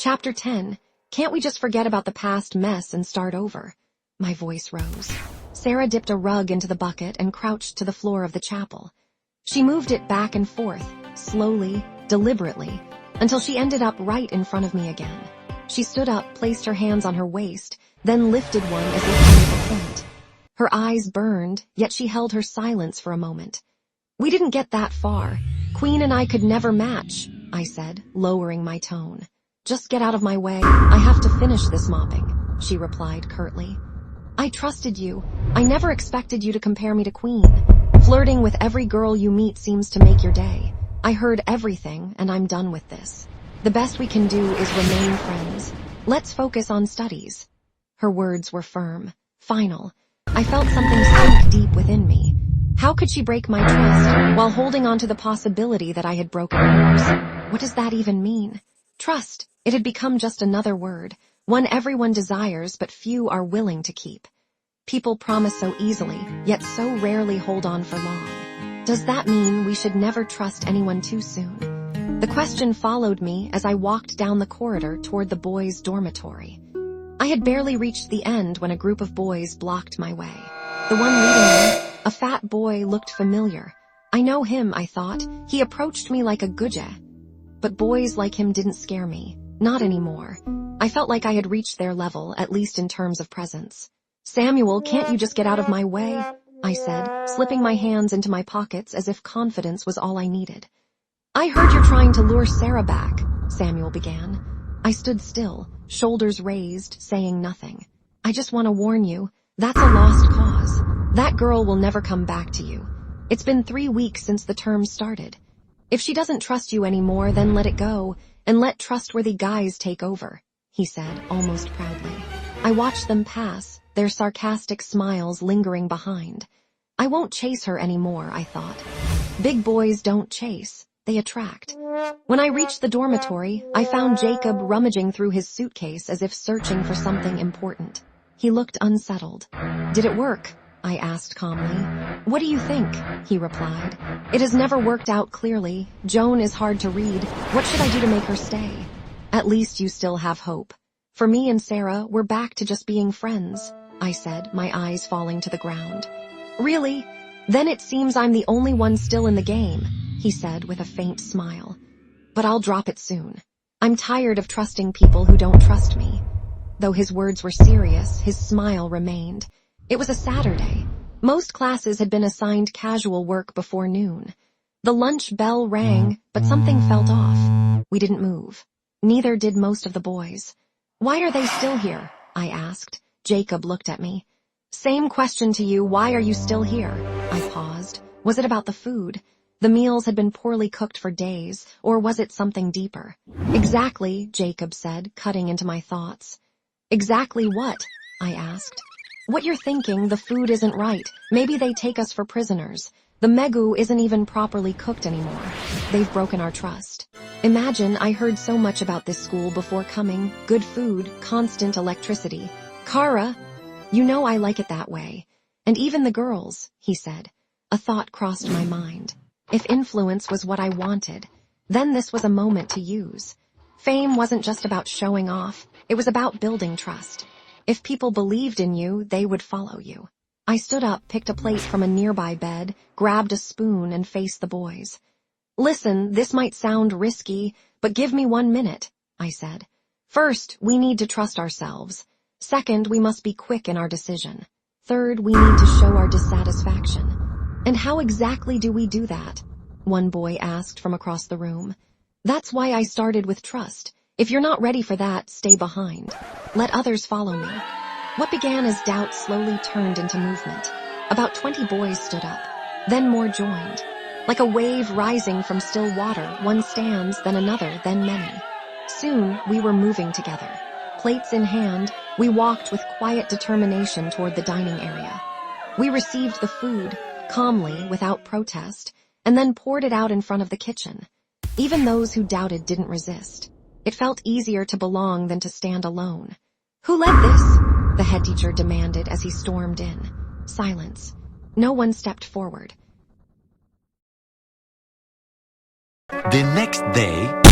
Chapter 10. Can't we just forget about the past mess and start over? My voice rose. Sarah dipped a rug into the bucket and crouched to the floor of the chapel. She moved it back and forth, slowly, deliberately, until she ended up right in front of me again. She stood up, placed her hands on her waist, then lifted one as if to make a point. Her eyes burned, yet she held her silence for a moment. We didn't get that far. Queen and I could never match, I said, lowering my tone. Just get out of my way. I have to finish this mopping, she replied curtly. I trusted you. I never expected you to compare me to Queen. Flirting with every girl you meet seems to make your day. I heard everything, and I'm done with this. The best we can do is remain friends. Let's focus on studies. Her words were firm, final. I felt something sink deep within me. How could she break my trust while holding on to the possibility that I had broken hers? What does that even mean? Trust. It had become just another word, one everyone desires but few are willing to keep. People promise so easily, yet so rarely hold on for long. Does that mean we should never trust anyone too soon? The question followed me as I walked down the corridor toward the boys' dormitory. I had barely reached the end when a group of boys blocked my way. The one leading me, a fat boy, looked familiar. I know him, I thought. He approached me like a guje. But boys like him didn't scare me. Not anymore. I felt like I had reached their level, at least in terms of presence. Samuel, can't you just get out of my way? I said, slipping my hands into my pockets as if confidence was all I needed. I heard you're trying to lure Sarah back, Samuel began. I stood still, shoulders raised, saying nothing. I just want to warn you, that's a lost cause. That girl will never come back to you. It's been 3 weeks since the term started. If she doesn't trust you anymore, then let it go, and let trustworthy guys take over, he said, almost proudly. I watched them pass, their sarcastic smiles lingering behind. I won't chase her anymore, I thought. Big boys don't chase, they attract. When I reached the dormitory, I found Jacob rummaging through his suitcase as if searching for something important. He looked unsettled. Did it work? I asked calmly. What do you think? He replied. It has never worked out clearly. Joan is hard to read. What should I do to make her stay? At least you still have hope. For me and Sarah, we're back to just being friends, I said, my eyes falling to the ground. Really? Then it seems I'm the only one still in the game, he said with a faint smile. But I'll drop it soon. I'm tired of trusting people who don't trust me. Though his words were serious, his smile remained. It was a Saturday. Most classes had been assigned casual work before noon. The lunch bell rang, but something felt off. We didn't move. Neither did most of the boys. Why are they still here? I asked. Jacob looked at me. Same question to you, why are you still here? I paused. Was it about the food? The meals had been poorly cooked for days, or was it something deeper? Exactly, Jacob said, cutting into my thoughts. Exactly what? I asked. What you're thinking, the food isn't right. Maybe they take us for prisoners. The megu isn't even properly cooked anymore. They've broken our trust. Imagine, I heard so much about this school before coming. Good food, constant electricity. Kara, you know I like it that way. And even the girls, he said. A thought crossed my mind. If influence was what I wanted, then this was a moment to use. Fame wasn't just about showing off. It was about building trust. If people believed in you, they would follow you. I stood up, picked a plate from a nearby bed, grabbed a spoon, and faced the boys. Listen, this might sound risky, but give me 1 minute, I said. First, we need to trust ourselves. Second, we must be quick in our decision. Third, we need to show our dissatisfaction. And how exactly do we do that? One boy asked from across the room. That's why I started with trust. If you're not ready for that, stay behind. Let others follow me. What began as doubt slowly turned into movement. About 20 boys stood up. Then more joined. Like a wave rising from still water, one stands, then another, then many. Soon, we were moving together. Plates in hand, we walked with quiet determination toward the dining area. We received the food, calmly, without protest, and then poured it out in front of the kitchen. Even those who doubted didn't resist. It felt easier to belong than to stand alone. Who led this? The head teacher demanded as he stormed in. Silence. No one stepped forward. The next day...